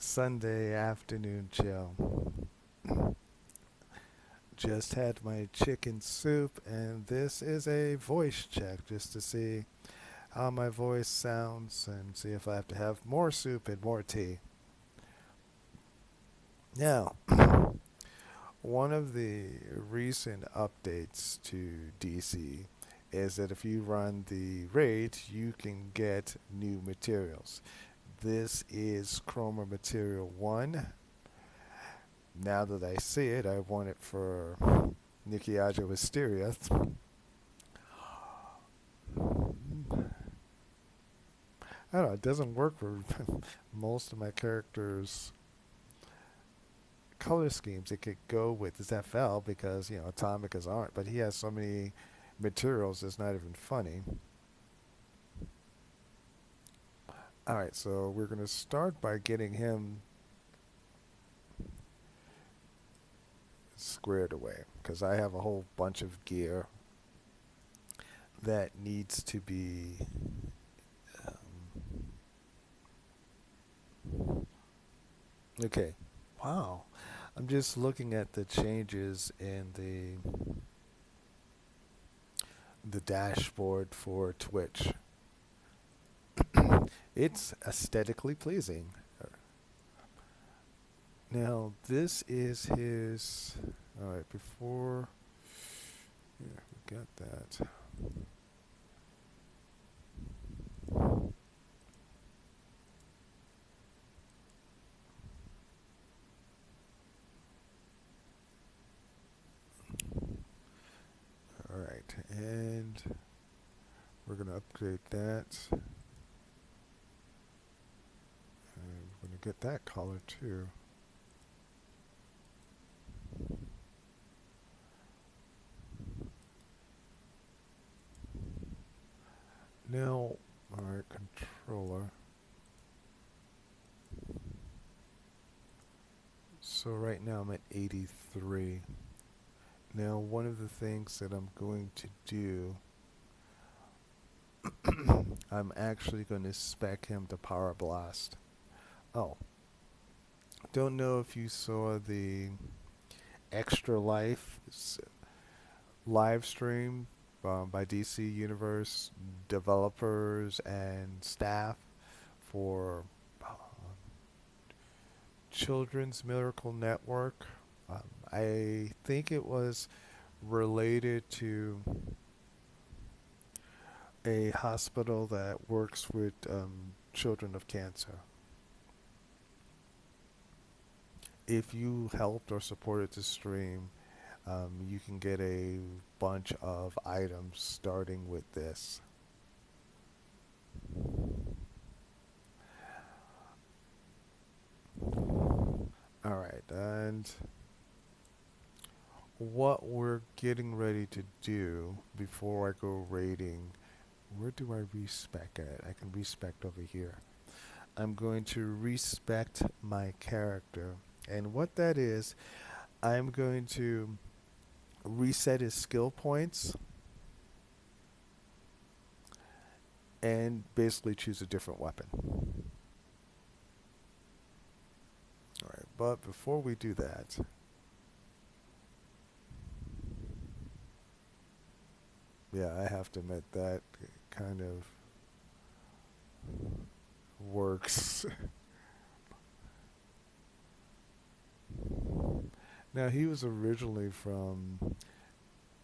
Sunday afternoon chill. Just had my chicken soup, and this is a voice check just to see how my voice sounds and see if I have to have more soup and more tea. Now, one of the recent updates to DC is that if you run the raid, you can get new materials. This is Chroma Material 1. Now that I see it, I want it for Nikiaja Wisteria. I don't know, it doesn't work for most of my characters' color schemes. It could go with his FL because, Atomica's aren't, but he has so many materials it's not even funny. Alright, so we're going to start by getting him squared away because I have a whole bunch of gear that needs to be. Okay, wow. I'm just looking at the changes in the dashboard for Twitch. It's aesthetically pleasing. Now, this is his. Alright, before. Yeah, we got that. Alright, and we're going to upgrade that. And we're going to get that color too. Now, alright, controller. So right now I'm at 83. Now, one of the things that I'm going to do, I'm actually going to spec him to Power Blast. Oh, don't know if you saw the Extra Life live stream by DC Universe developers and staff for Children's Miracle Network. I think it was related to a hospital that works with children of cancer. If you helped or supported the stream, you can get a bunch of items starting with this. All right, and what we're getting ready to do before I go raiding, where do I respec at? I can respec over here. I'm going to respect my character. And what that is, I'm going to reset his skill points and basically choose a different weapon. Alright, but before we do that, yeah, I have to admit that kind of works. Now, he was originally from.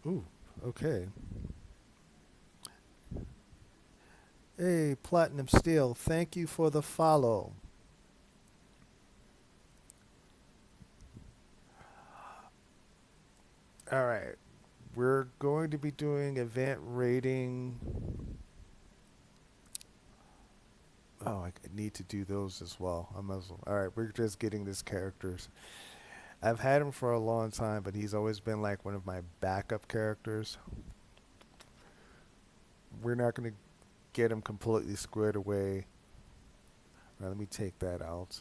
Ooh, okay. Hey, Platinum Steel, thank you for the follow. Alright, we're going to be doing event rating. Oh, I need to do those as well. I must. All right, we're just getting this characters. I've had him for a long time, but he's always been like one of my backup characters. We're not going to get him completely squared away. All right, let me take that out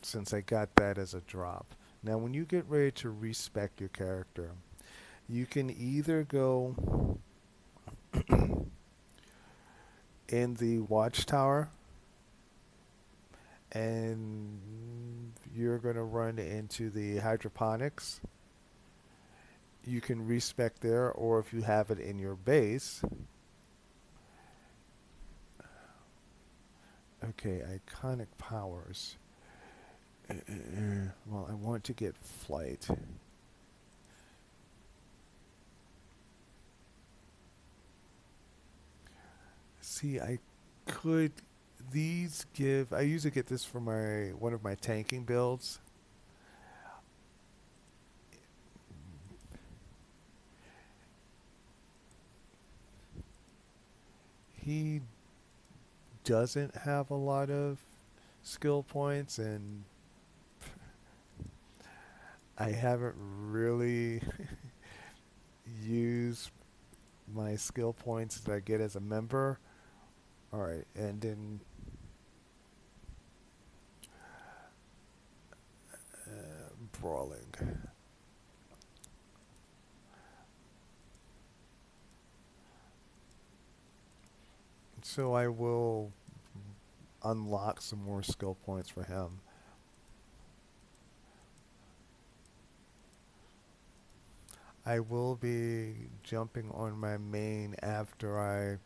since I got that as a drop. Now, when you get ready to respec your character, you can either go in the watchtower and you're going to run into the hydroponics. You can respec there, or if you have it in your base. Okay, iconic powers. Well, I want to get flight. See, I could these give. I usually get this for my one of my tanking builds. He doesn't have a lot of skill points, and I haven't really used my skill points that I get as a member. All right, and then brawling. So I will unlock some more skill points for him. I will be jumping on my main after I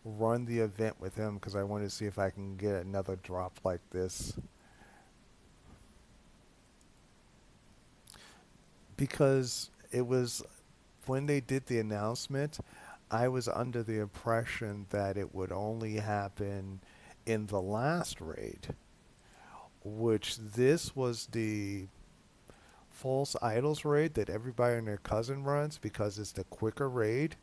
run the event with him because I want to see if I can get another drop like this. Because it was when they did the announcement, I was under the impression that it would only happen in the last raid, which this was the false idols raid that everybody and their cousin runs because it's the quicker raid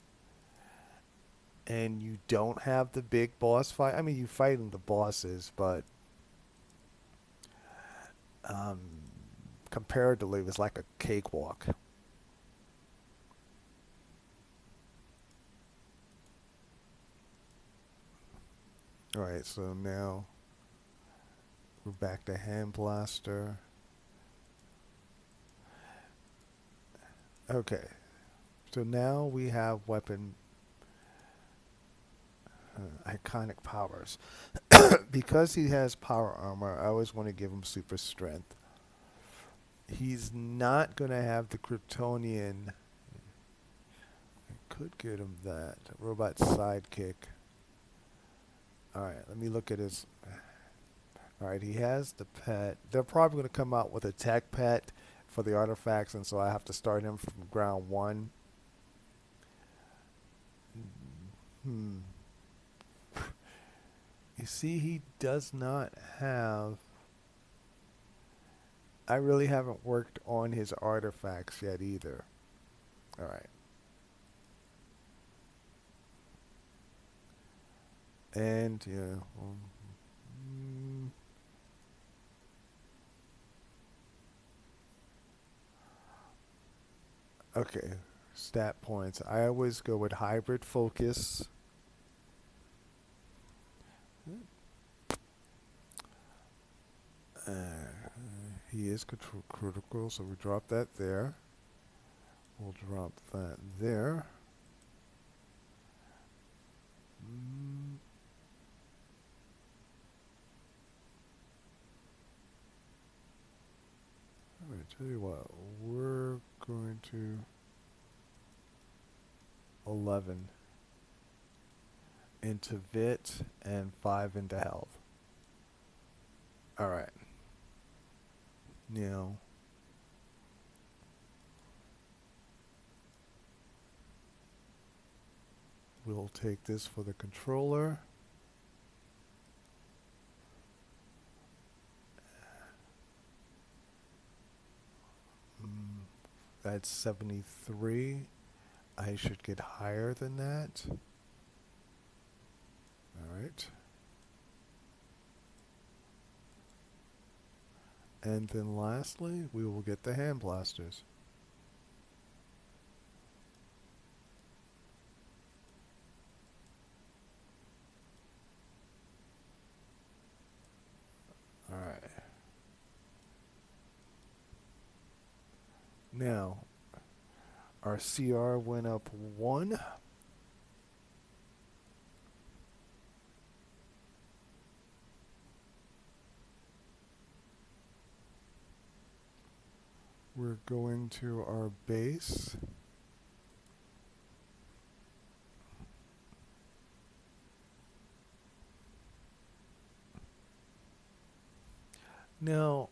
and you don't have the big boss fight. I mean, you fighting the bosses, but um, comparatively, it was like a cakewalk. All right, so now we're back to Hand Blaster. Okay, so now we have weapon iconic powers. Because he has power armor, I always want to give him super strength. He's not going to have the Kryptonian. I could get him that. Robot sidekick. Alright, let me look at his. Alright, he has the pet. They're probably going to come out with a tech pet for the artifacts, and so I have to start him from ground one. Hmm. You see, he does not have. I really haven't worked on his artifacts yet either. Alright. And, yeah. Mm, okay. Stat points. I always go with hybrid focus. Uh, he is critical, so we drop that there. We'll drop that there. Mm, all right, tell you what, we're going to 11 into Vit and 5 into health. All right. Now, we'll take this for the controller. Mm, that's 73. I should get higher than that. All right. And then lastly, we will get the hand blasters. All right. Now, our CR went up 1. We're going to our base. Now,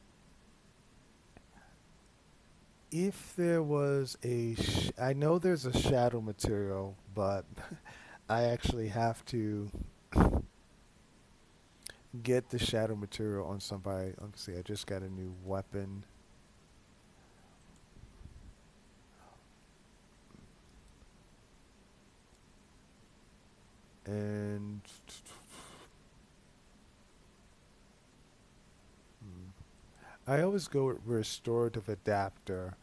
if there was I know there's a shadow material, but I actually have to get the shadow material on somebody. Let me see, I just got a new weapon. And I always go with restorative adapter.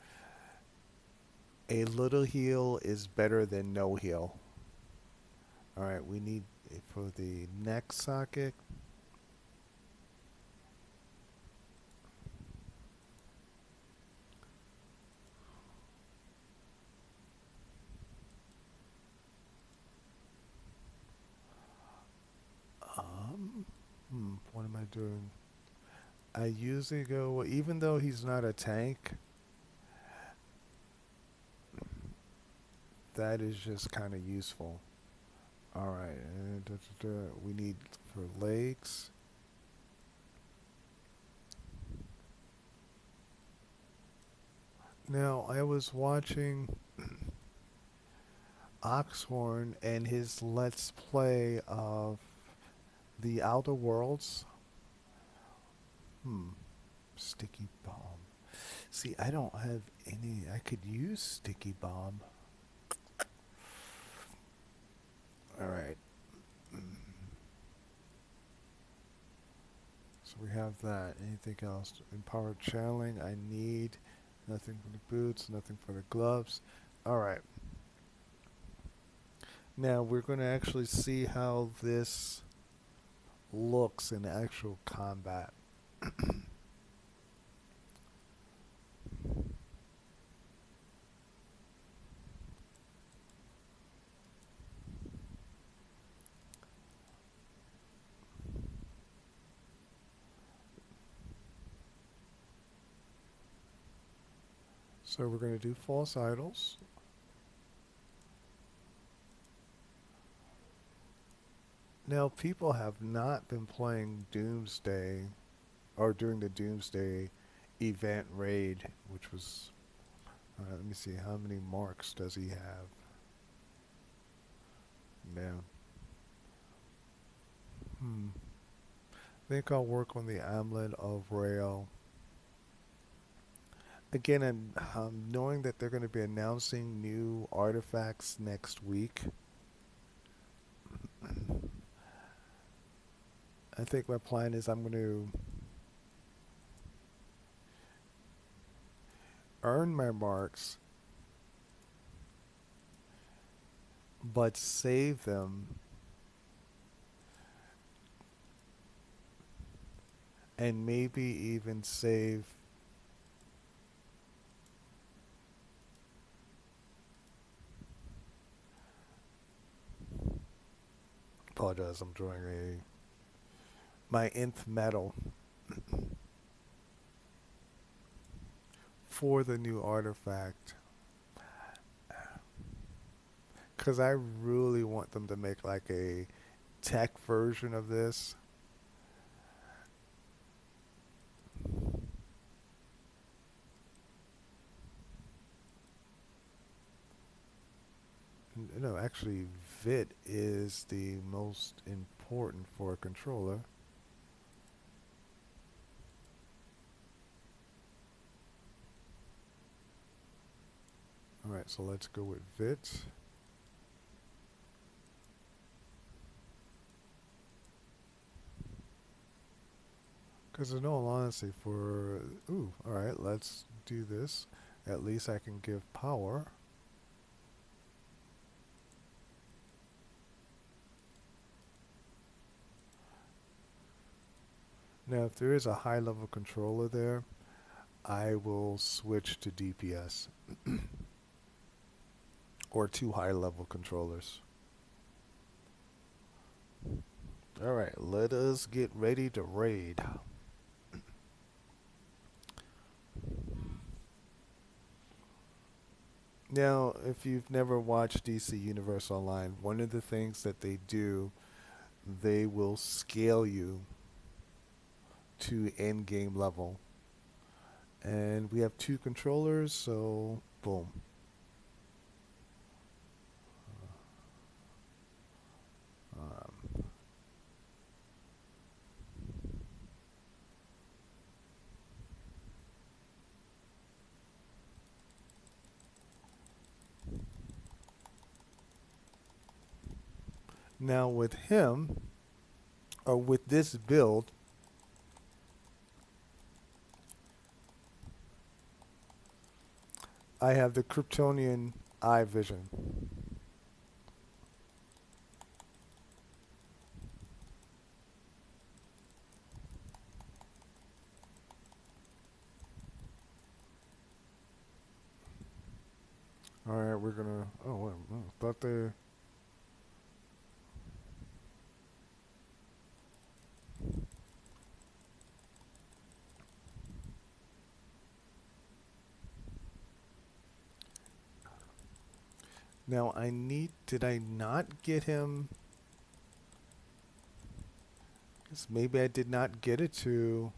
A little heal is better than no heal. Alright, we need for the neck socket. What am I doing? I usually go, even though he's not a tank, that is just kind of useful. Alright, we need for legs. Now, I was watching Oxhorn and his Let's Play of the Outer Worlds. Sticky bomb. See, I don't have any. I could use sticky bomb. Alright. So we have that. Anything else? Empowered channeling. I need nothing for the boots, nothing for the gloves. Alright. Now we're going to actually see how this looks in actual combat. So we're going to do false idols. Now, people have not been playing Doomsday, or during the Doomsday event raid, which was, let me see, how many marks does he have? Now, I think I'll work on the Amulet of Rail. Again, and knowing that they're going to be announcing new artifacts next week, I think my plan is I'm going to earn my marks, but save them and maybe even save apologize, I'm drawing my nth medal for the new artifact, because I really want them to make like a tech version of this. No, actually, VIT is the most important for a controller. Alright, so let's go with VIT. Because in all honesty, alright, let's do this. At least I can give power. Now, if there is a high level controller there, I will switch to DPS. Or two high level controllers. Alright, let us get ready to raid. Now, if you've never watched DC Universe Online, one of the things that they do, they will scale you to end game level. And we have two controllers, so boom. Um, Now with him, or with this build, I have the Kryptonian eye vision. All right, we're gonna. Oh, wait, thought they. Now I need. Did I not get him? Guess maybe I did not get it to.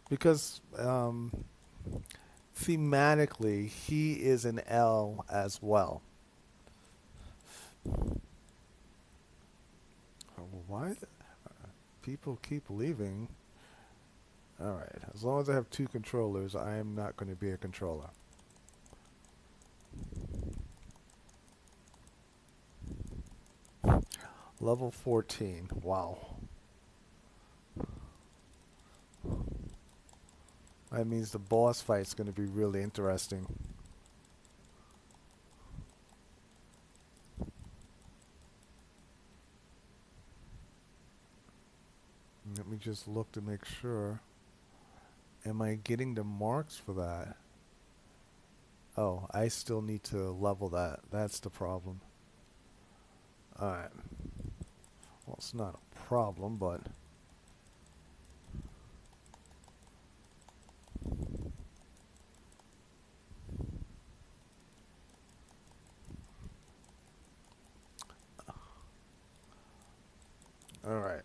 Because thematically, he is an L as well. Oh, why? People keep leaving. All right. As long as I have two controllers, I am not going to be a controller. Level 14. Wow. That means the boss fight's going to be really interesting. Let me just look to make sure. Am I getting the marks for that? Oh, I still need to level that. That's the problem. Alright. Well, it's not a problem, but... Alright.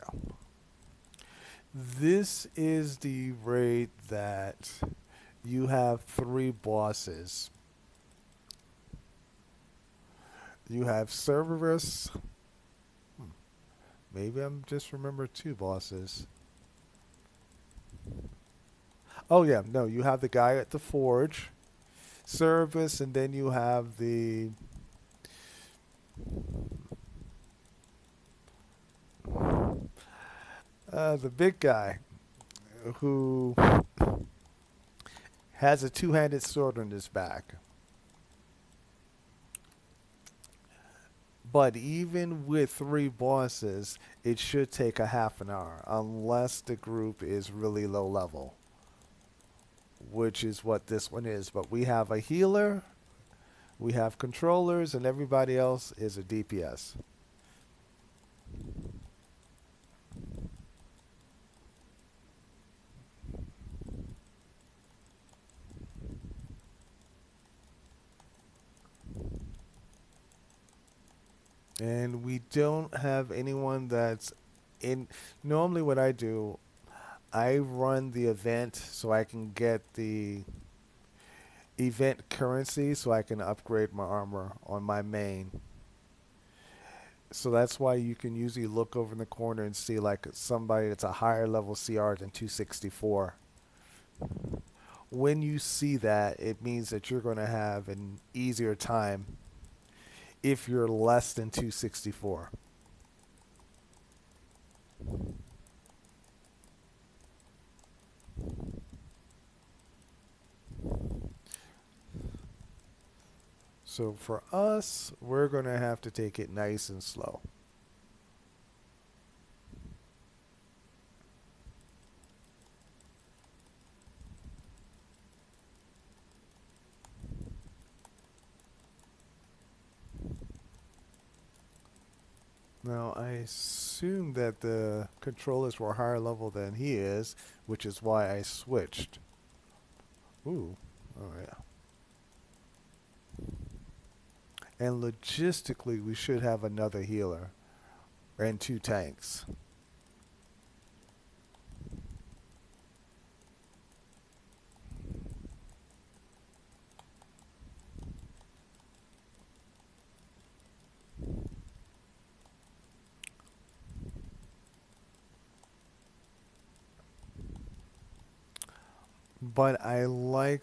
This is the raid that you have three bosses. You have Cerberus. Maybe I'm just remember two bosses. Oh yeah, no, you have the guy at the forge, Cerberus, and then you have the big guy who has a two-handed sword on his back. But even with three bosses, it should take a half an hour, unless the group is really low level, which is what this one is. But we have a healer, we have controllers, and everybody else is a DPS. And we don't have anyone that's in. Normally, what I do, I run the event so I can get the event currency so I can upgrade my armor on my main. So that's why you can usually look over in the corner and see like somebody that's a higher level CR than 264. When you see that, it means that you're going to have an easier time if you're less than 264. So for us, we're going to have to take it nice and slow. Now, I assume that the controllers were higher level than he is, which is why I switched. Ooh, oh yeah. And logistically, we should have another healer and two tanks. But I like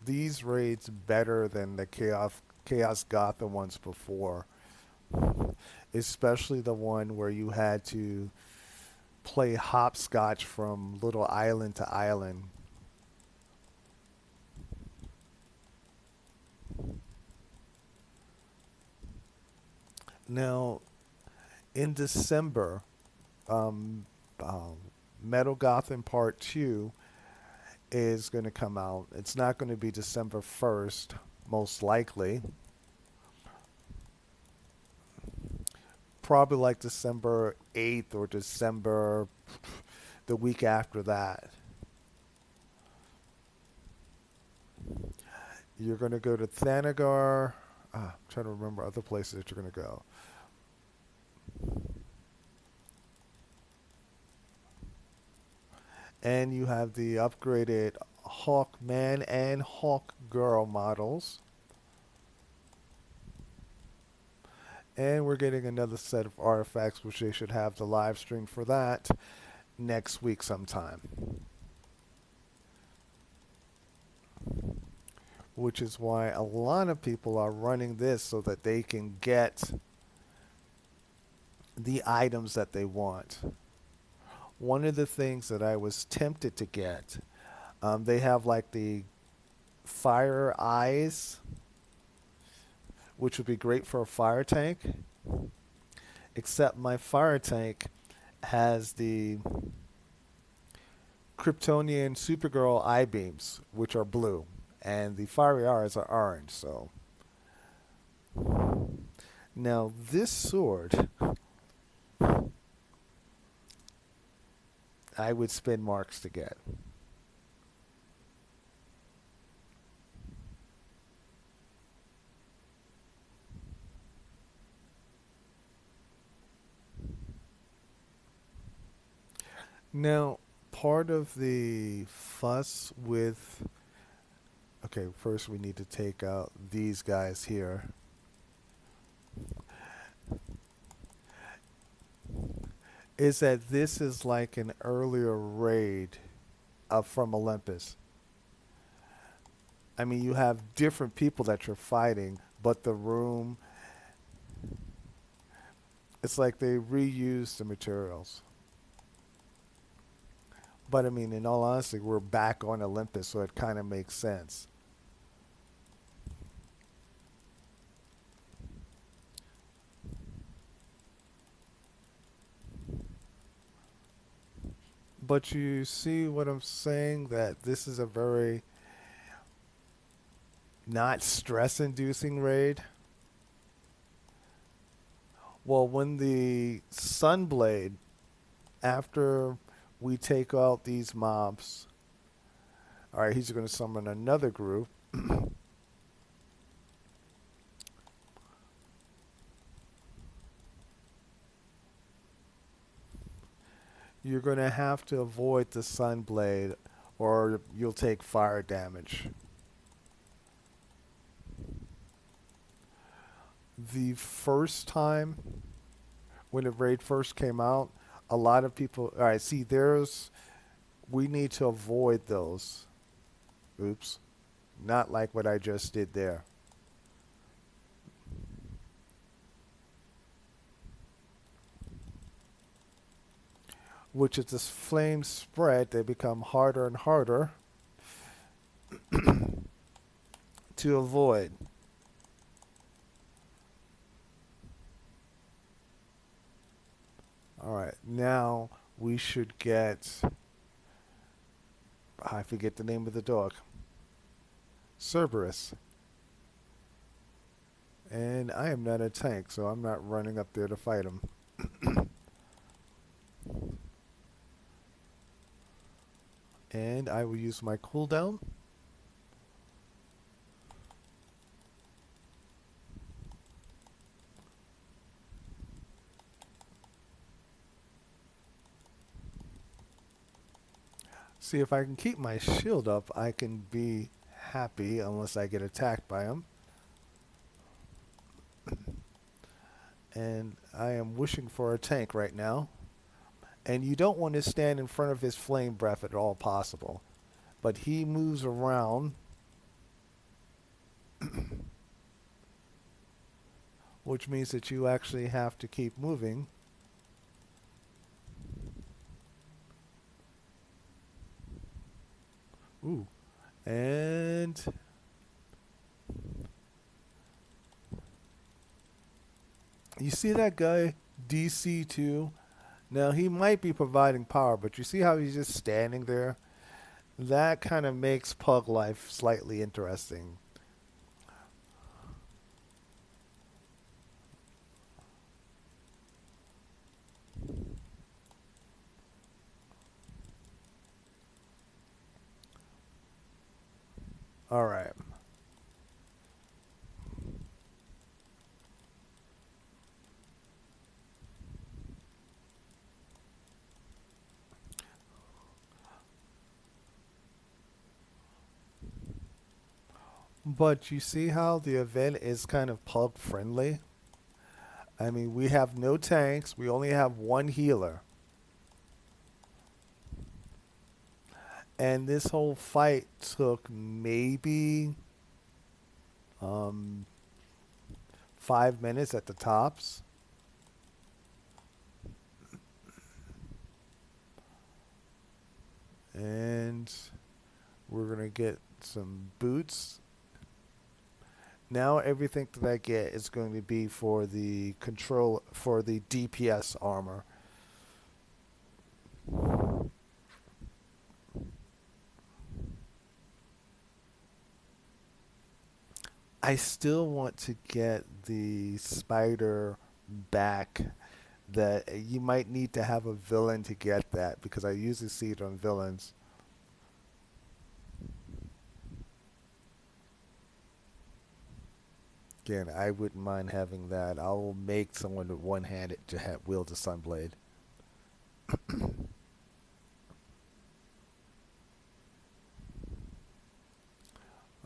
these raids better than the Chaos Gotha ones before, especially the one where you had to play hopscotch from little island to island. Now, in December, um, um, Metal Gotham Part 2 is going to come out. It's not going to be December 1st, most likely. Probably like December 8th or December the week after that. You're going to go to Thanagar. I'm trying to remember other places that you're going to go. And you have the upgraded Hawkman and Hawkgirl models. And we're getting another set of artifacts, which they should have the live stream for that next week sometime. Which is why a lot of people are running this so that they can get the items that they want. One of the things that I was tempted to get, they have like the fire eyes, which would be great for a fire tank. Except my fire tank has the Kryptonian Supergirl eye beams, which are blue, and the fiery eyes are orange. So now this sword, I would spend marks to get. Now, part of the fuss with. Okay, first we need to take out these guys here. Is that this is like an earlier raid from Olympus. I mean, you have different people that you're fighting, but the room, it's like they reuse the materials. But I mean, in all honesty, we're back on Olympus, so it kind of makes sense. But you see what I'm saying? That this is a very not stress inducing raid. Well, when the Sunblade, after we take out these mobs, all right, he's going to summon another group. You're going to have to avoid the Sunblade or you'll take fire damage. The first time when the raid first came out, a lot of people, all right, see, we need to avoid those. Oops. Not like what I just did there. Which is this flame spread, they become harder and harder to avoid. All right, now we should get. I forget the name of the dog. Cerberus. And I am not a tank, so I'm not running up there to fight him. And I will use my cooldown. See, if I can keep my shield up, I can be happy unless I get attacked by him. And I am wishing for a tank right now. And you don't want to stand in front of his flame breath at all possible. But he moves around, which means that you actually have to keep moving. Ooh. And you see that guy, DC2? Now, he might be providing power, but you see how he's just standing there? That kind of makes Pug life slightly interesting. All right. But you see how the event is kind of Pug friendly? I mean, we have no tanks, we only have one healer. And this whole fight took maybe um, 5 minutes at the tops. And we're going to get some boots. Now everything that I get is going to be for the control, for the DPS armor. I still want to get the spider back. That you might need to have a villain to get that because I usually see it on villains. Again, I wouldn't mind having that. I'll make someone one-handed to wield the Sunblade.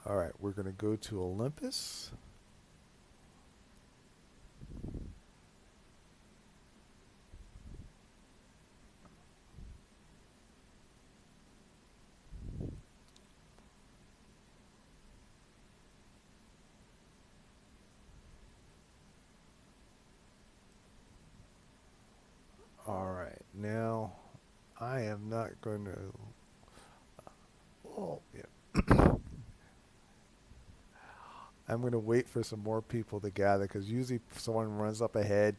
All right, we're gonna go to Olympus. All right, now I am not going to. Oh, yeah. I'm going to wait for some more people to gather because usually someone runs up ahead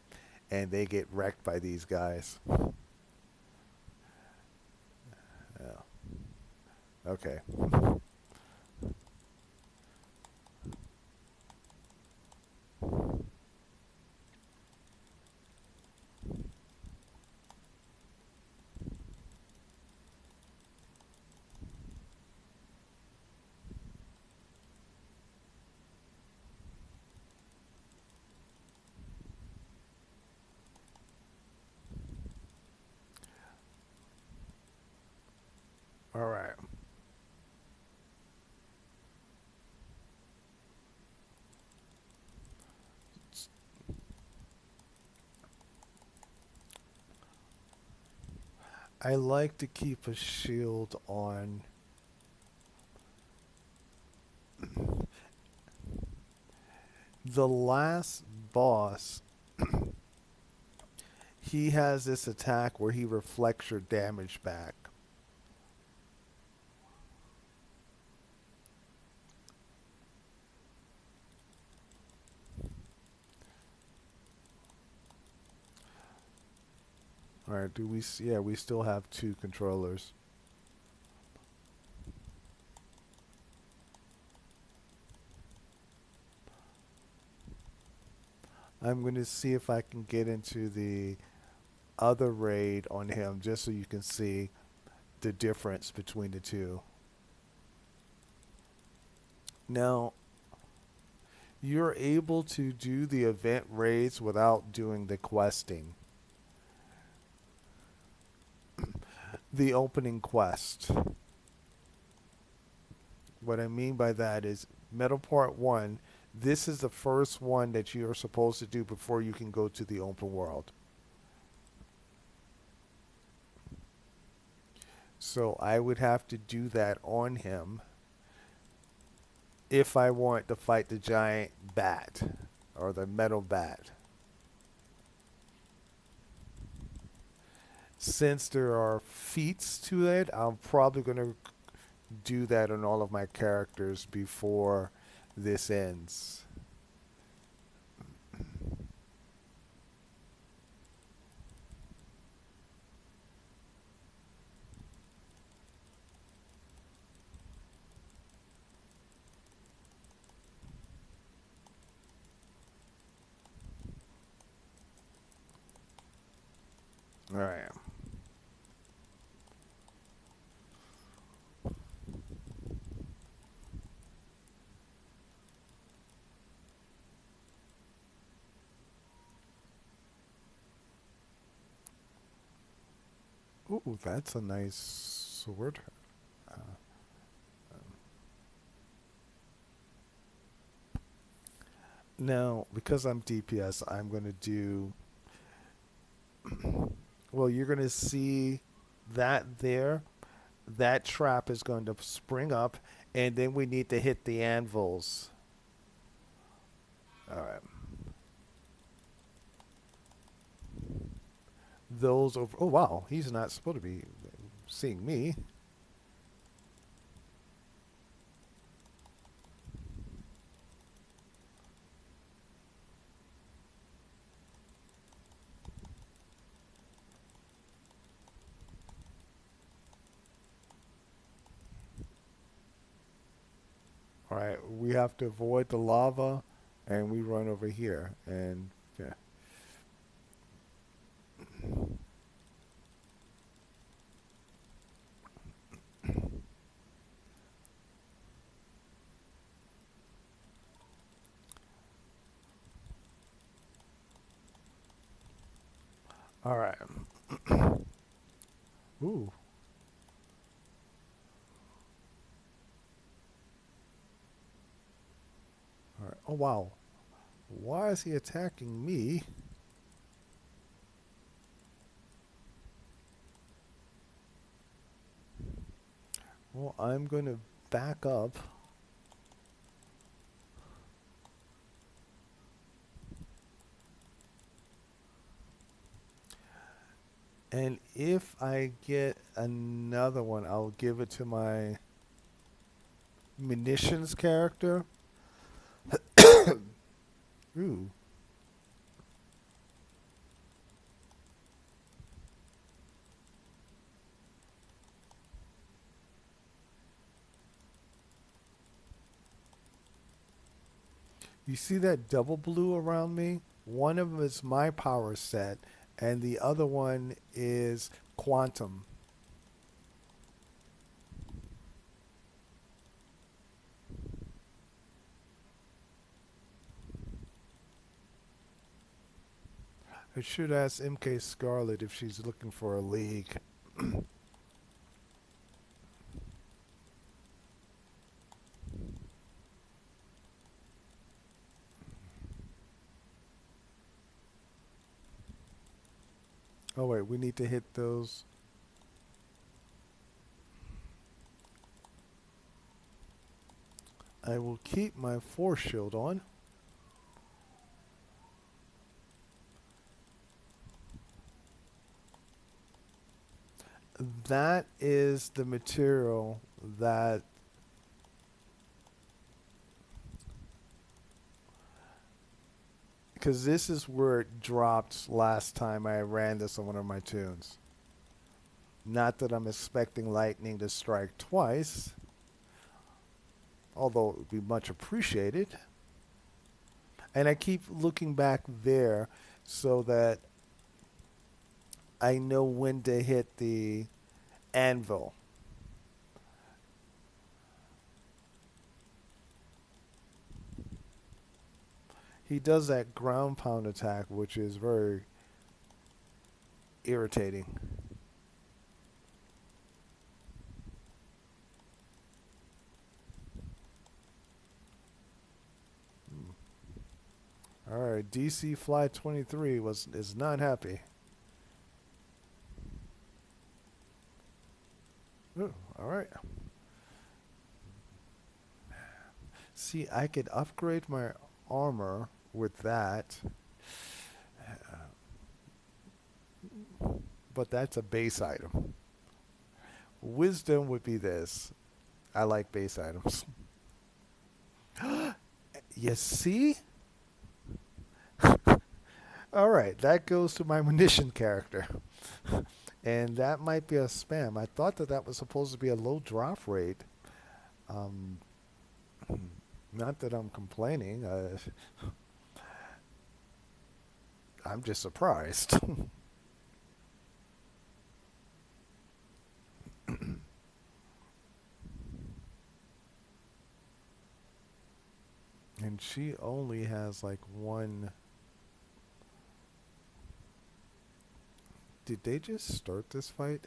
and they get wrecked by these guys. Yeah. Okay. All right. I like to keep a shield on. The last boss, he has this attack where he reflects your damage back. All right, do we? Yeah, we still have two controllers. I'm going to see if I can get into the other raid on him just so you can see the difference between the two. Now, you're able to do the event raids without doing the questing, the opening quest. What I mean by that is Metal Part 1, this is the first one that you are supposed to do before you can go to the open world. So I would have to do that on him if I want to fight the giant bat or the metal bat. Since there are feats to it, I'm probably going to do that on all of my characters before this ends. All right. Ooh, that's a nice sword. Uh, Now, because I'm DPS, I'm going to do. Well, you're going to see that there. That trap is going to spring up, and then we need to hit the anvils. All right. Those over. Oh, wow. He's not supposed to be seeing me. All right. We have to avoid the lava, and we run over here. And yeah. All right. Ooh. All right. Oh, wow. Why is he attacking me? Well, I'm going to back up. And if I get another one, I'll give it to my munitions character. Ooh. You see that double blue around me? One of them is my power set, and the other one is quantum. I should ask MK Scarlet if she's looking for a league. Oh, wait, we need to hit those. I will keep my force shield on. That is the material that because this is where it dropped last time I ran this on one of my tunes. Not that I'm expecting lightning to strike twice, although it would be much appreciated. And I keep looking back there so that I know when to hit the anvil. He does that ground pound attack, which is very irritating. All right, DC Fly 23 was is not happy. Ooh, all right. See, I could upgrade my armor with that, but that's a base item. Wisdom would be this. I like base items. You see? All right, that goes to my munition character. And that might be a spam. I thought that that was supposed to be a low drop rate. Um, Not that I'm complaining. I'm just surprised. And she only has like one. Did they just start this fight?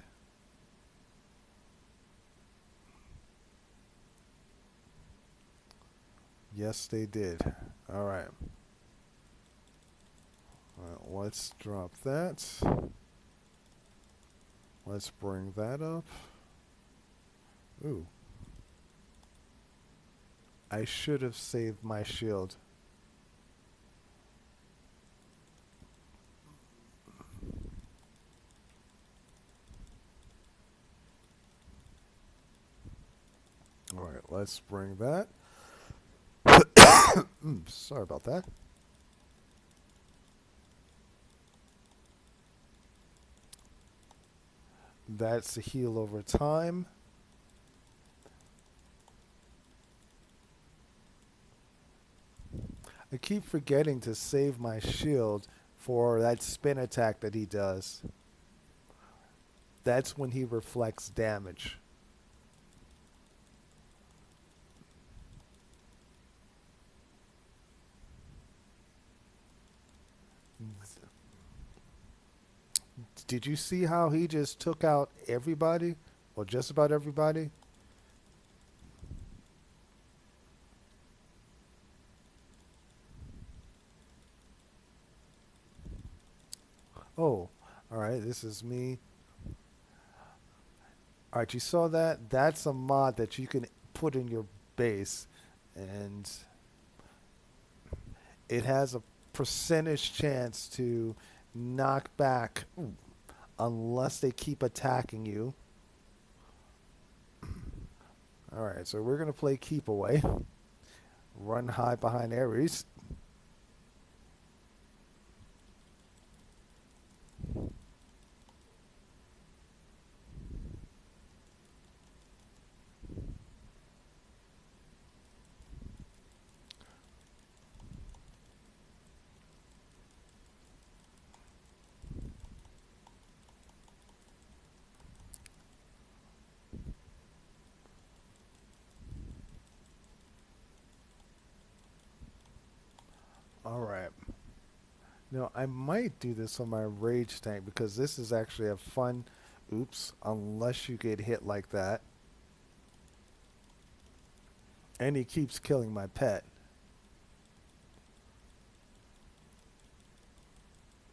Yes, they did. All right. All right, let's drop that. Let's bring that up. Ooh, I should have saved my shield. All right, let's bring that. Sorry about that. That's the heal over time. I keep forgetting to save my shield for that spin attack that he does. That's when he reflects damage. Did you see how he just took out everybody? Or just about everybody? Oh, all right, this is me. All right, you saw that? That's a mod that you can put in your base, and it has a percentage chance to knock back unless they keep attacking you. All right, so we're going to play keep away. Run high behind Ares. All right. Now, I might do this on my rage tank because this is actually a fun. Oops, unless you get hit like that. And he keeps killing my pet.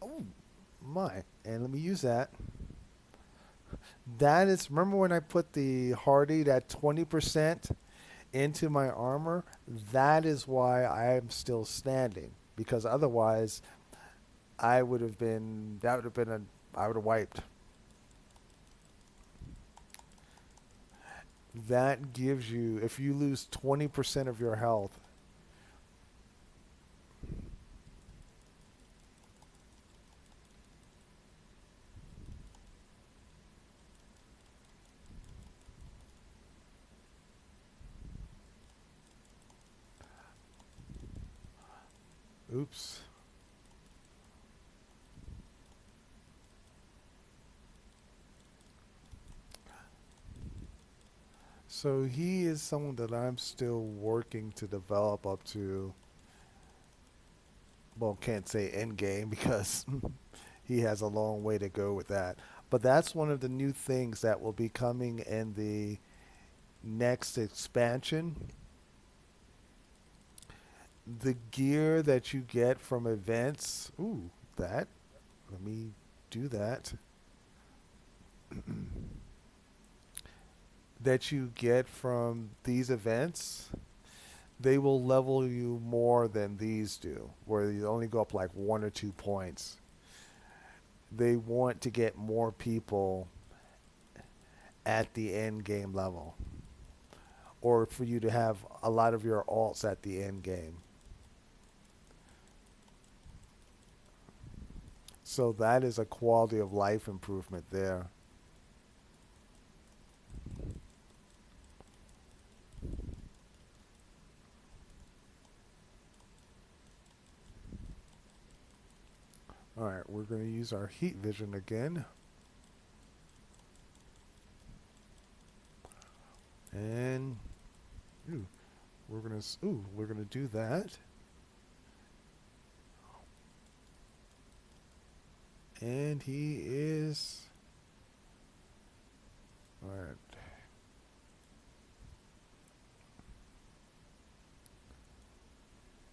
Oh, my. And let me use that. That is, remember when I put the Hardy, that 20% into my armor? That is why I am still standing. Because otherwise, that would have been I would have wiped. That gives you, if you lose 20% of your health, Oops. So he is someone that I'm still working to develop up to. Well, can't say end game because he has a long way to go with that. But that's one of the new things that will be coming in the next expansion. The gear that you get from events. Ooh, that. Let me do that. That you get from these events, they will level you more than these do, where you only go up like 1 or 2 points. They want to get more people at the end game level, or for you to have a lot of your alts at the end game. So that is a quality of life improvement there. All right, we're going to use our heat vision again. And ooh, we're going to do that. And he is all right.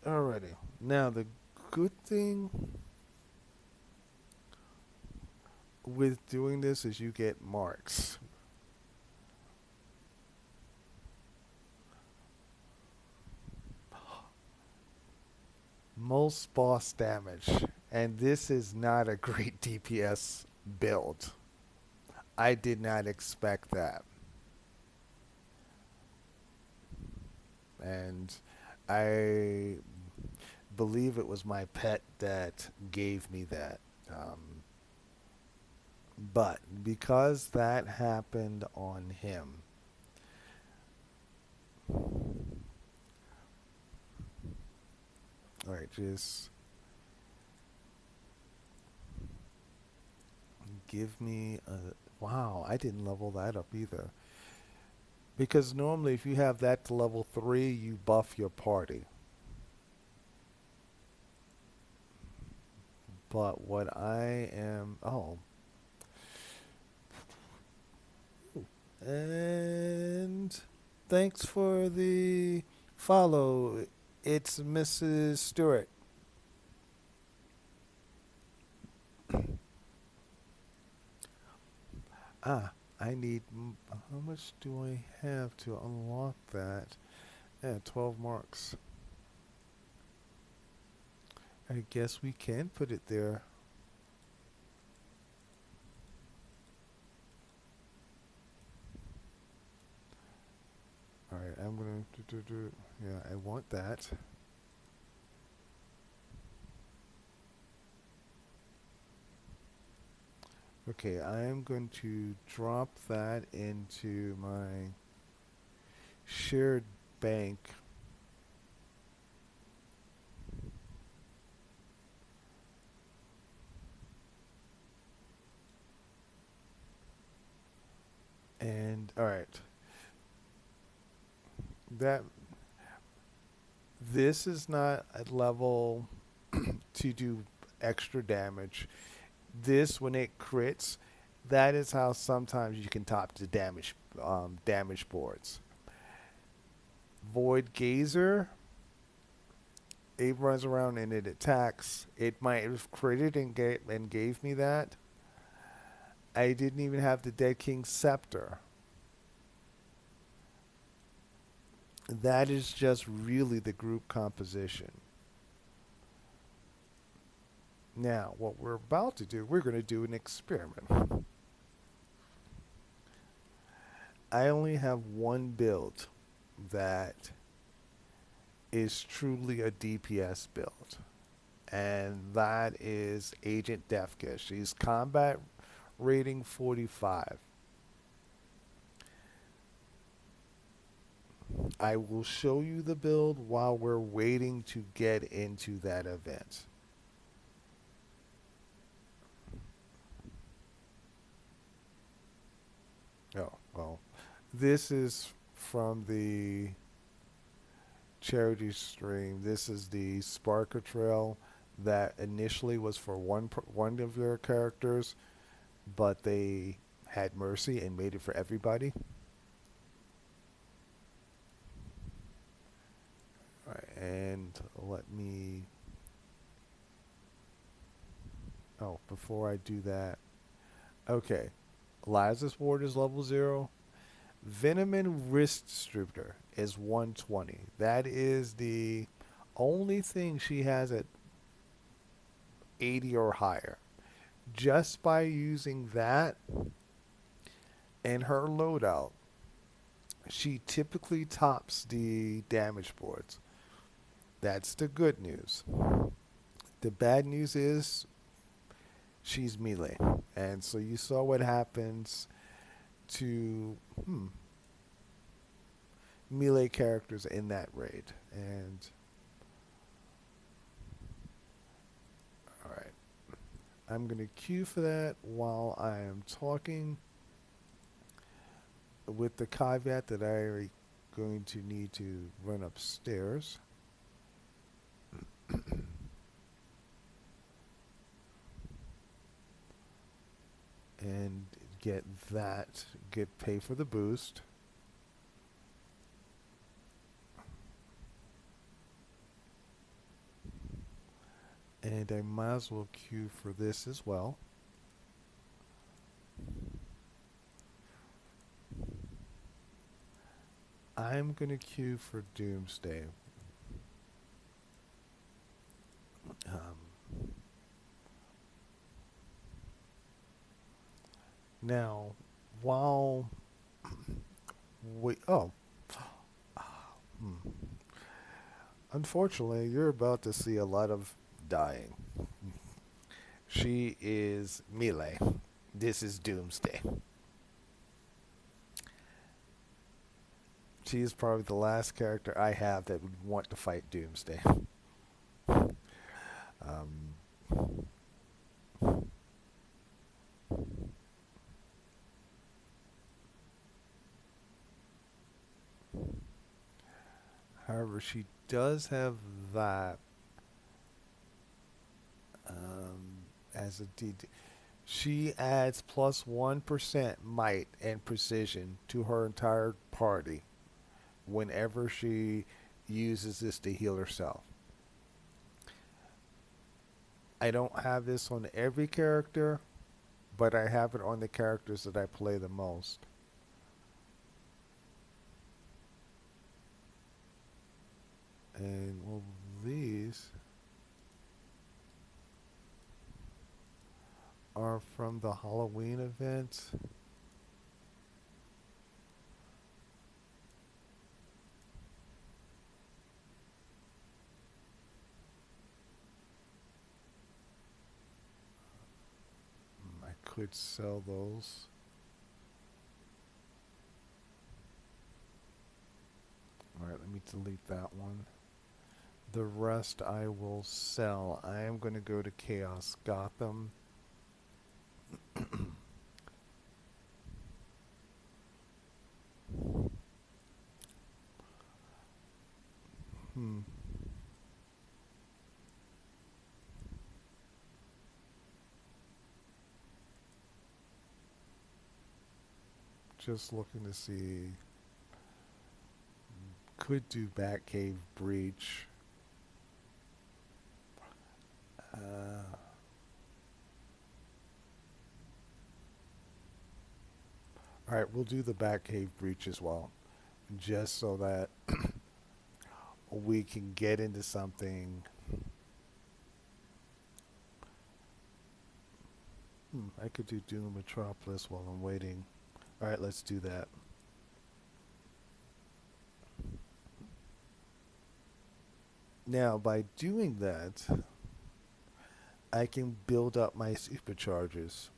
Alrighty. Now the good thing with doing this is you get marks. Most boss damage. And this is not a great DPS build. I did not expect that. And I believe it was my pet that gave me that. But because that happened on him, all right, just give me a. Wow, I didn't level that up either. Because normally, if you have that to level 3, you buff your party. But what I am. Oh. And thanks for the follow. It's Mrs. Stewart. Ah, I need. How much do I have to unlock that? Yeah, 12 marks. I guess we can put it there. All right, I'm gonna do. Yeah, I want that. Okay, I am going to drop that into my shared bank. And all right, that this is not a level to do extra damage. This, when it crits, that is how sometimes you can top the damage boards. Void Gazer, it runs around and it attacks. It might have critted and gave me that. I didn't even have the Dead King's Scepter. That is just really the group composition. Now, what we're about to do, we're going to do an experiment. I only have one build that is truly a DPS build, and that is Agent Defka. She's combat rating 45. I will show you the build while we're waiting to get into that event. Oh, well, this is from the charity stream. This is the Sparker Trail that initially was for one of your characters, but they had mercy and made it for everybody. All right, and let me. Oh, before I do that, okay. Lazarus Ward is level 0. Venom Wrist Stripper is 120. That is the only thing she has at 80 or higher. Just by using that and her loadout, she typically tops the damage boards. That's the good news. The bad news is she's melee. And so you saw what happens to melee characters in that raid. And all right, I'm going to queue for that while I am talking, with the caveat that I am going to need to run upstairs. And get pay for the boost. And I might as well queue for this as well. I'm going to queue for Doomsday. Now, while we... Oh. Hmm. Unfortunately, you're about to see a lot of dying. She is melee. This is Doomsday. She is probably the last character I have that would want to fight Doomsday. Um, However, she does have that as a DD. She adds plus 1% might and precision to her entire party whenever she uses this to heal herself. I don't have this on every character, but I have it on the characters that I play the most. And well, these are from the Halloween event. I could sell those. Alright, let me delete that one. The rest I will sell. I am going to go to Chaos Gotham. Hmm. Just looking to see. Could do Batcave Breach. Alright, we'll do the Batcave Breach as well. Just so that we can get into something. I could do Doom Metropolis while I'm waiting. Alright, let's do that. Now, by doing that, I can build up my superchargers.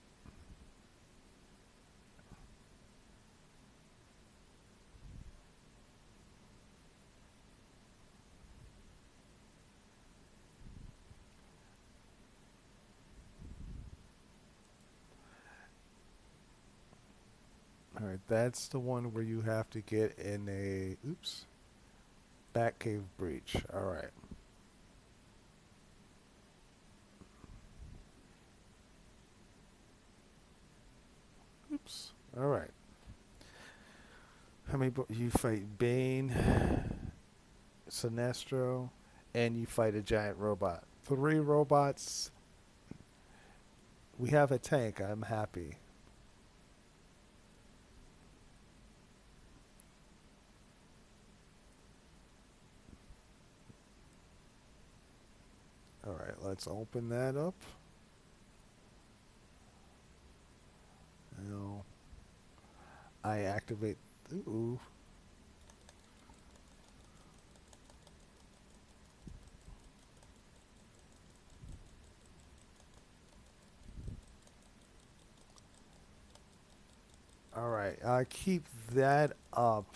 That's the one where you have to get in a, oops, Batcave breach. All right. Oops. All right. How many? You fight Bane, Sinestro, and you fight a giant robot. Three robots. We have a tank. I'm happy. All right. Let's open that up. Now I activate. Ooh. All right. I keep that up.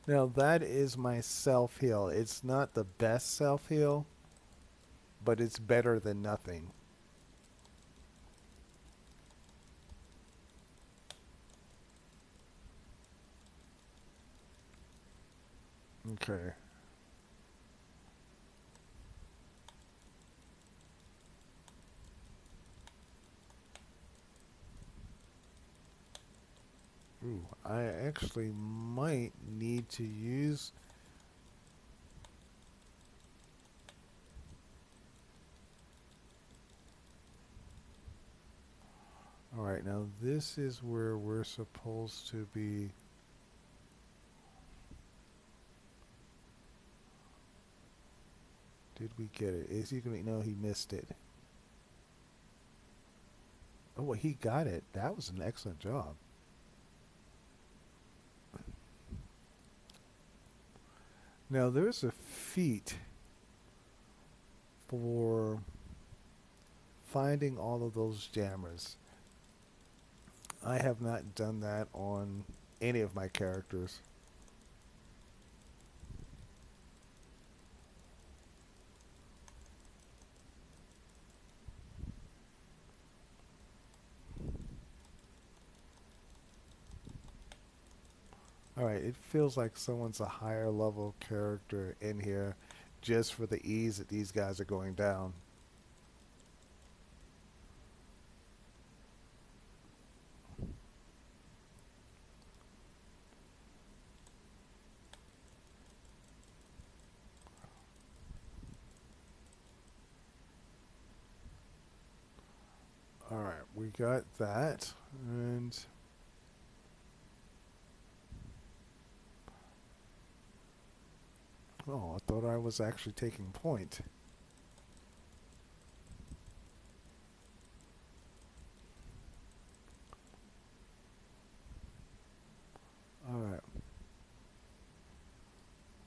Now that is my self heal. It's not the best self heal, but it's better than nothing. Okay. Ooh, I actually might need to use. All right, now this is where we're supposed to be. Did we get it? Is he gonna? No, he missed it. Oh, well, he got it. That was an excellent job. Now there's a feat for finding all of those jammers. I have not done that on any of my characters. All right, it feels like someone's a higher level character in here just for the ease that these guys are going down. All right, we got that. And oh, I thought I was actually taking point. All right,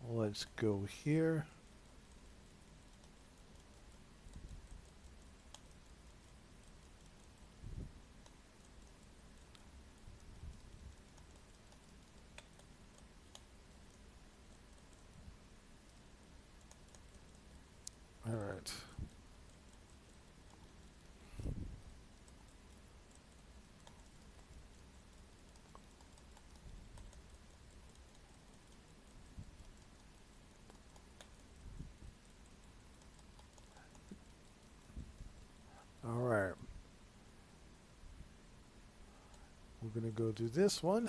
let's go here. All right. All right. We're going to go do this one.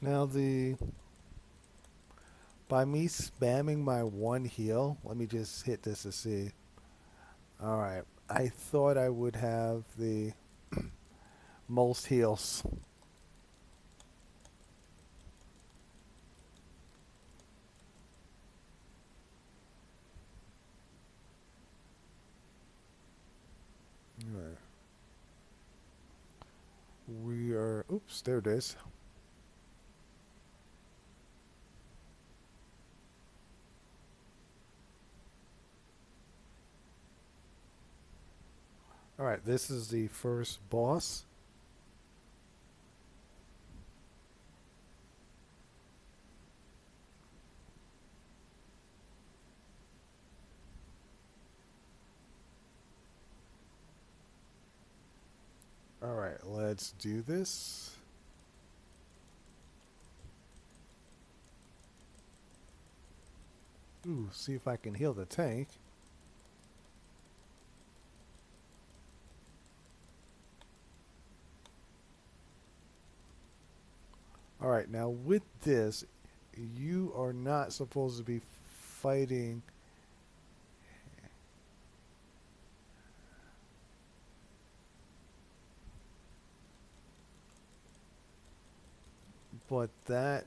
Now the by me spamming my one heal, let me just hit this to see. All right. I thought I would have the most heals. All right. We are, oops, there it is. Alright, this is the first boss. Alright, let's do this. Ooh, see if I can heal the tank. Alright, now with this, you are not supposed to be fighting. But that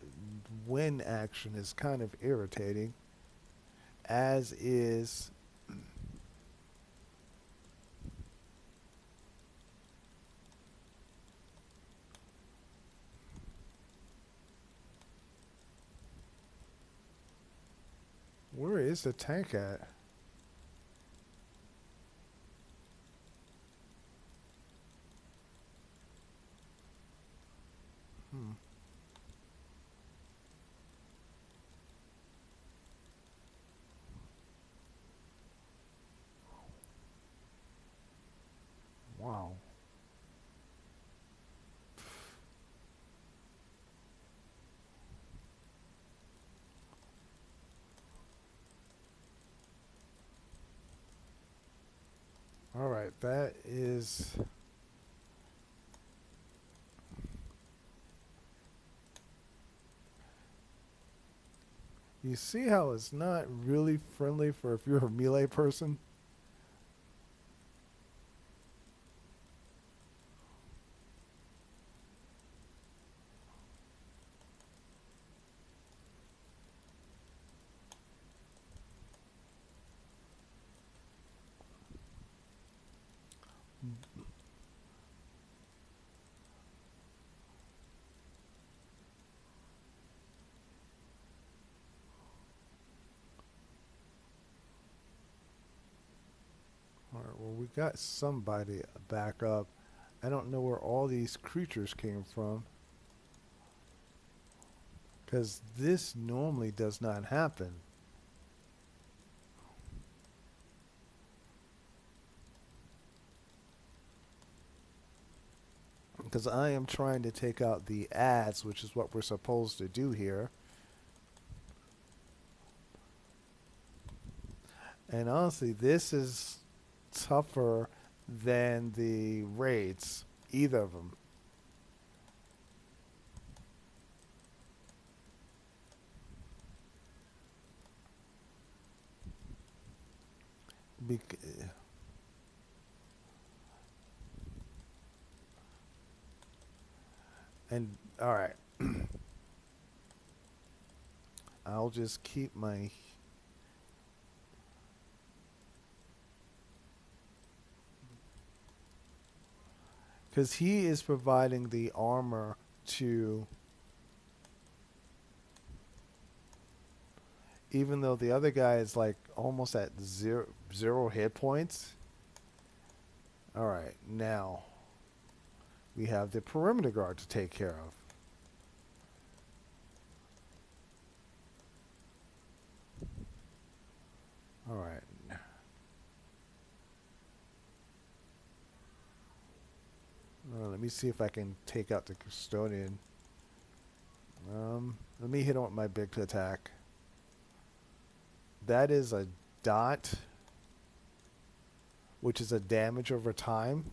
win action is kind of irritating, as is. Where is the tank at? Hmm. Wow. Alright, that is. You see how it's not really friendly for if you're a melee person? Alright, well, we got somebody back up. I don't know where all these creatures came from, because this normally does not happen. Because I am trying to take out the ads, which is what we're supposed to do here. And honestly, this is tougher than the raids, either of them. Bec- and all right, I'll just keep my. Because he is providing the armor to. Even though the other guy is like almost at zero hit points. All right, now we have the perimeter guard to take care of. All right. Let me see if I can take out the custodian. Let me hit him with my big attack. That is a dot, which is a damage over time.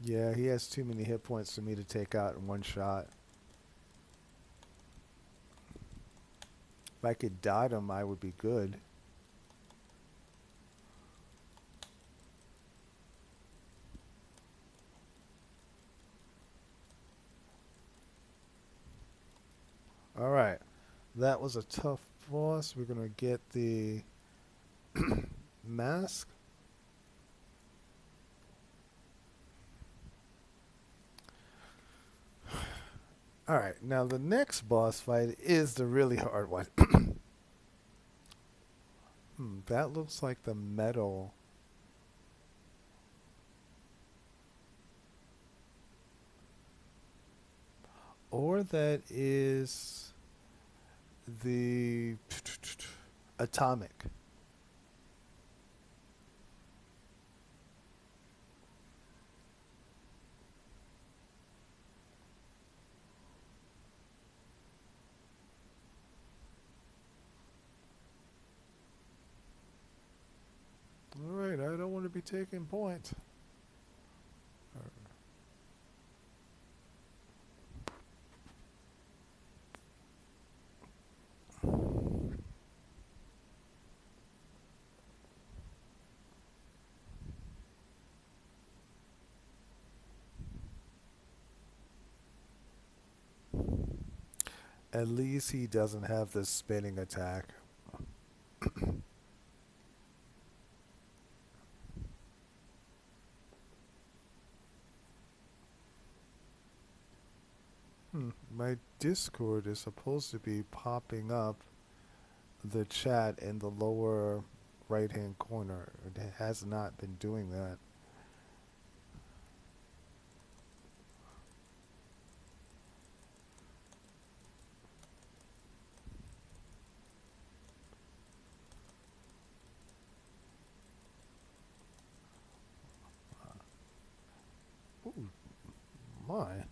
Yeah, he has too many hit points for me to take out in one shot. If I could dot him, I would be good. All right. That was a tough boss. We're going to get the mask. All right, now the next boss fight is the really hard one. That looks like the metal, or that is the atomic. All right, I don't want to be taking point. At least he doesn't have the spinning attack. My Discord is supposed to be popping up the chat in the lower right hand corner. It has not been doing that. Ooh, my.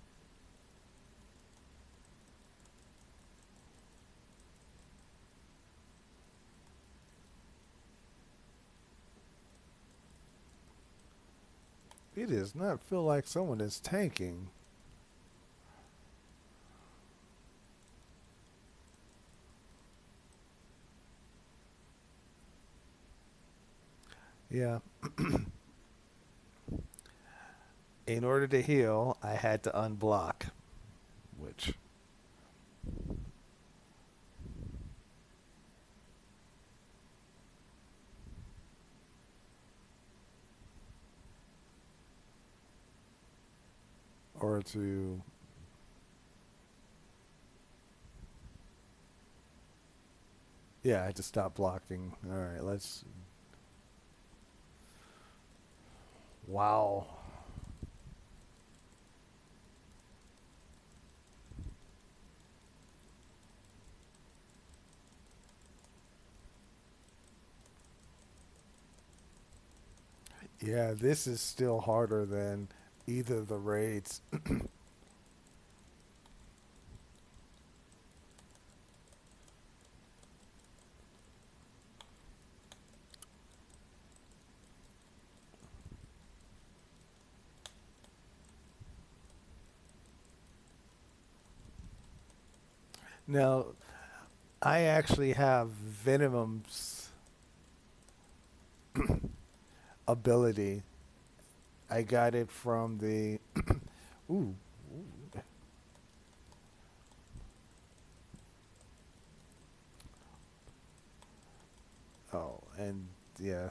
It does not feel like someone is tanking. Yeah. In order to heal, I had to unblock, which. Or to. Yeah, I had to stop blocking. Alright, let's. Wow. Yeah, this is still harder than either of the raids. Now, I actually have Venom's ability. I got it from the. Ooh. Oh, and yeah.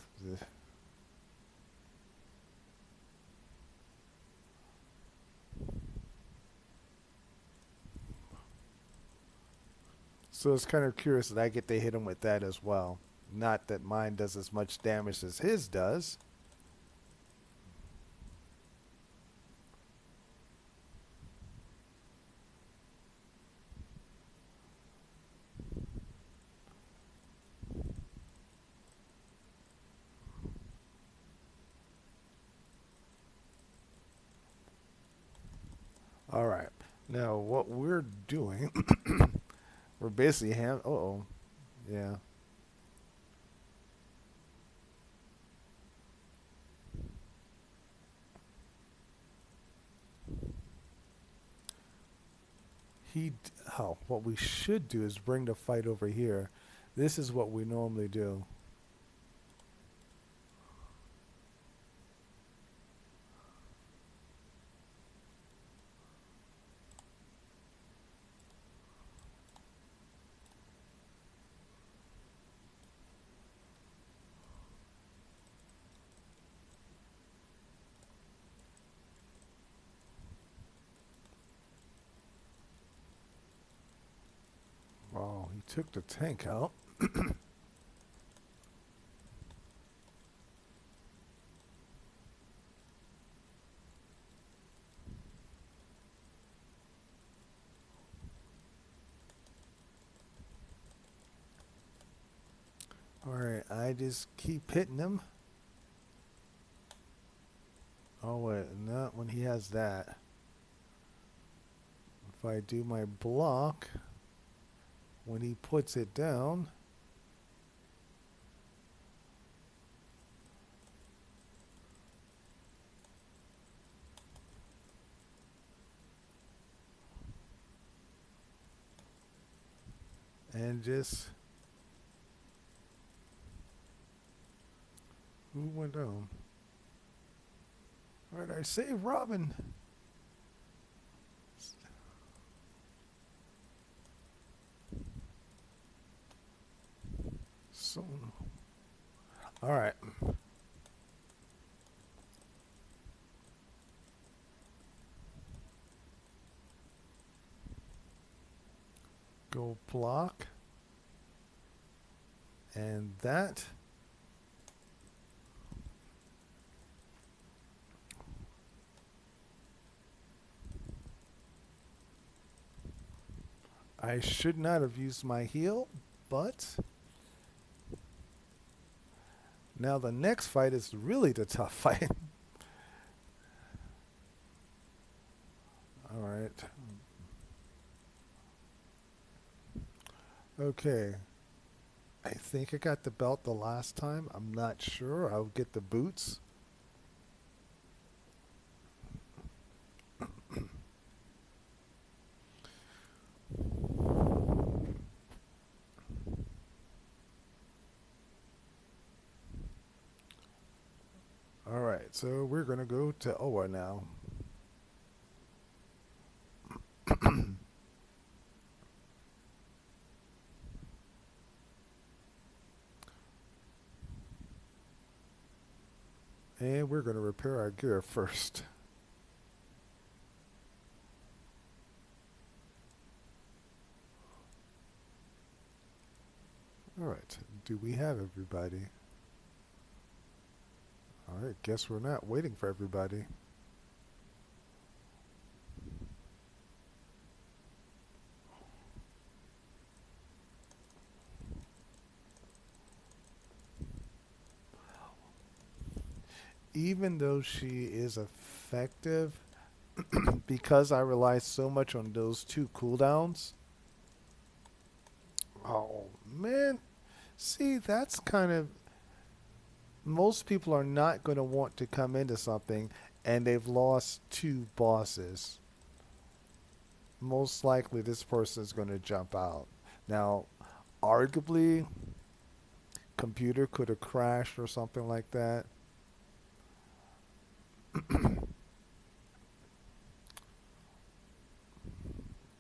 So it's kind of curious that I get to hit him with that as well. Not that mine does as much damage as his does. All right. Now, what we're doing, we're basically oh. Yeah. He. Oh, what we should do is bring the fight over here. This is what we normally do. Took the tank out. Alright, I just keep hitting him. Oh wait, not when he has that. If I do my block, when he puts it down, and just who went down? Alright, I saved Robin. So, alright. Go block. And that. I should not have used my heal, but now the next fight is really the tough fight. Alright. Okay. I think I got the belt the last time. I'm not sure. I'll get the boots. Alright, so we're going to go to Oa now. And we're going to repair our gear first. Alright, do we have everybody? Alright, guess we're not waiting for everybody. Even though she is effective, because I rely so much on those two cooldowns. Oh, man. See, that's kind of. Most people are not going to want to come into something and they've lost two bosses. Most likely this person is going to jump out. Now, arguably, computer could have crashed or something like that.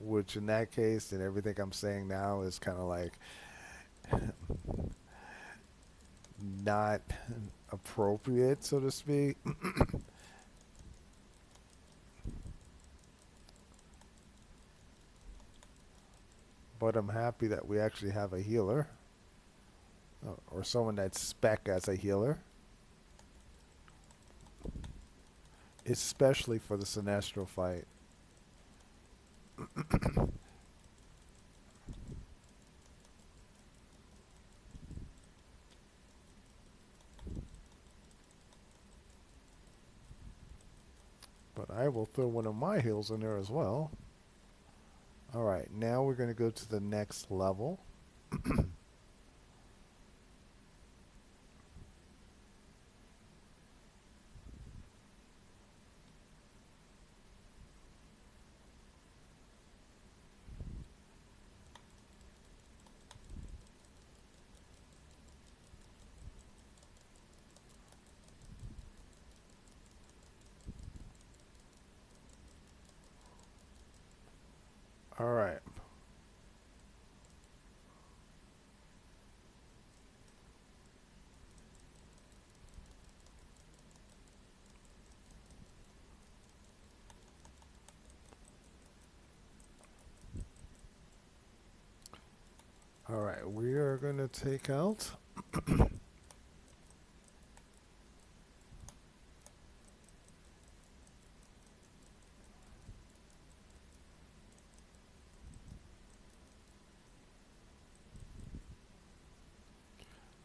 Which in that case, and everything I'm saying now is kind of like not appropriate, so to speak. But I'm happy that we actually have a healer. Or someone that's spec as a healer. Especially for the Sinestro fight. But I will throw one of my heals in there as well. Alright, now we're going to go to the next level. Alright. All right, we are going to take out.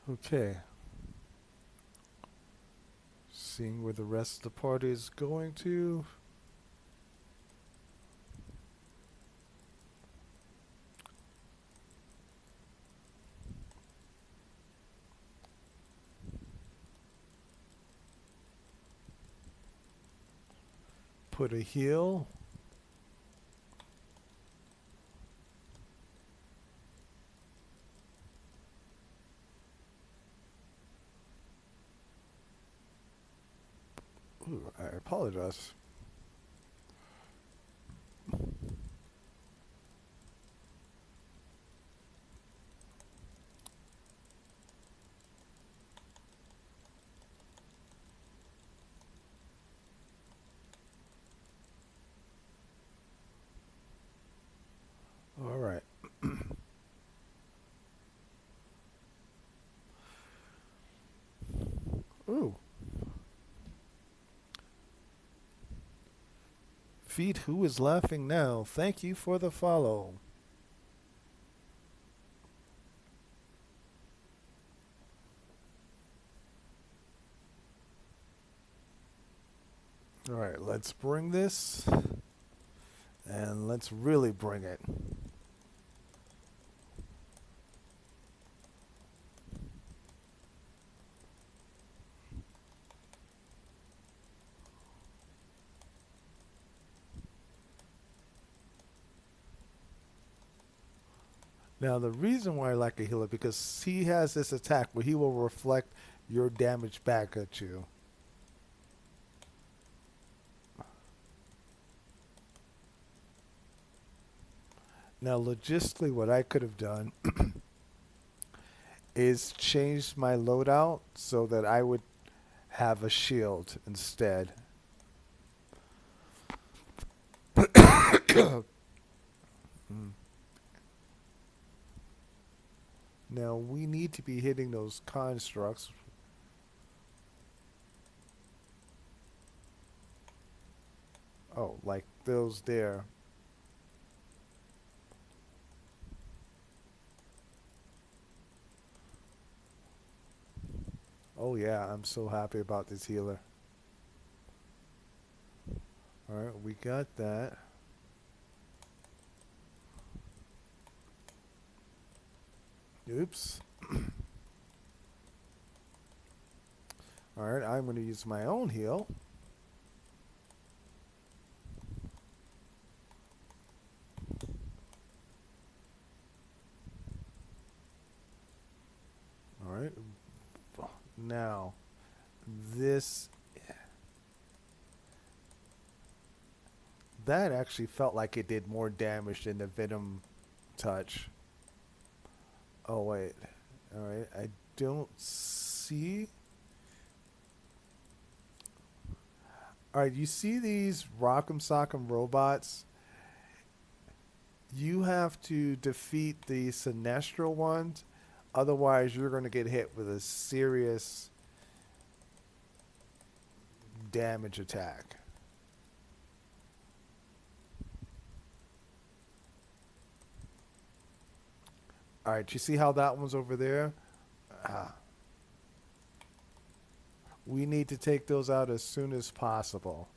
Okay. Seeing where the rest of the party is going to. Put a heal. Ooh, I apologize. All right. Ooh. Feet, who is laughing now? Thank you for the follow. All right, let's bring this and let's really bring it. Now, the reason why I like a healer because he has this attack where he will reflect your damage back at you. Now, logistically, what I could have done is changed my loadout so that I would have a shield instead. Now we need to be hitting those constructs. Oh, like those there. Oh yeah, I'm so happy about this healer. Alright, we got that. Oops. Alright, I'm going to use my own heal. Alright. Now, this... That actually felt like it did more damage than the Venom touch. Oh, wait. Alright, I don't see... Alright, you see these Rock'em Sock'em robots? You have to defeat the Sinestro ones, otherwise you're going to get hit with a serious damage attack. Alright, you see how that one's over there? Ah. We need to take those out as soon as possible.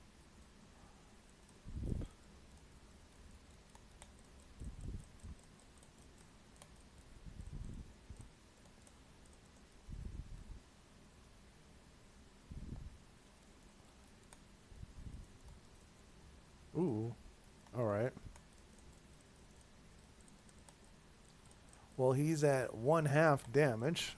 Ooh. Alright. Well, he's at 1/2 damage.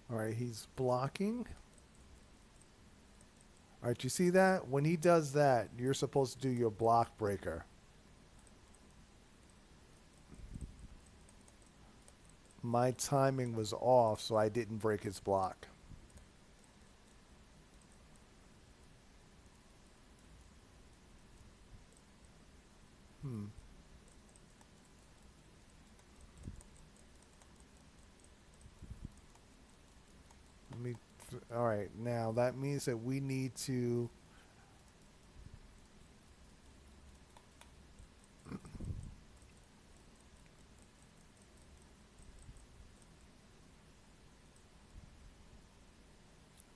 Alright, he's blocking. Alright, you see that? When he does that, you're supposed to do your block breaker. my timing was off, so I didn't break his block. Hmm. Let me. All right. Now that means that we need to.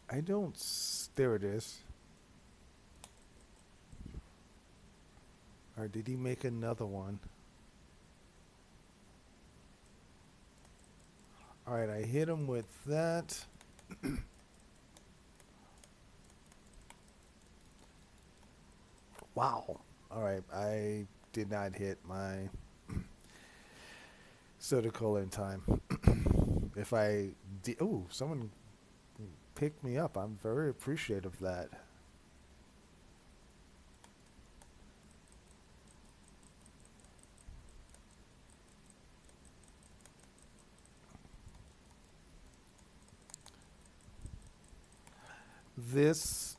I don't. There it is. Or did he make another one? All right. I hit him with that. Wow. All right. I did not hit my Soda in time. If I did, oh, someone picked me up. I'm very appreciative of that. This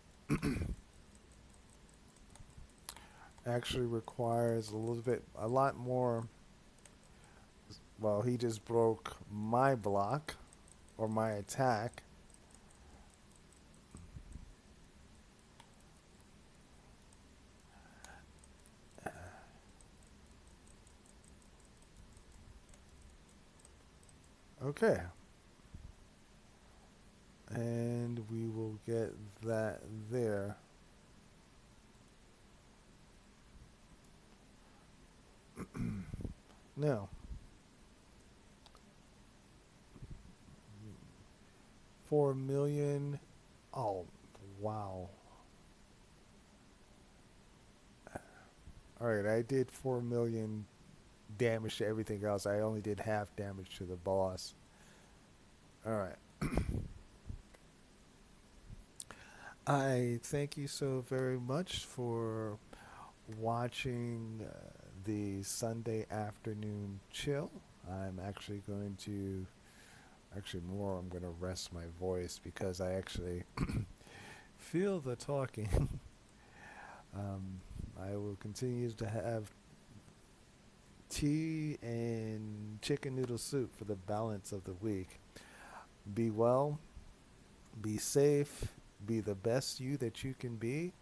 actually requires a lot more. Well, he just broke my block or my attack. Okay. And we will get that there. Now, 4 million. Oh, wow. All right, I did 4 million damage to everything else. I only did half damage to the boss. All right. I thank you so very much for watching the Sunday afternoon chill. I'm actually going to, actually, more, I'm going to rest my voice because I actually feel the talking. um, I will continue to have tea and chicken noodle soup for the balance of the week. Be well, be safe, be the best you that you can be,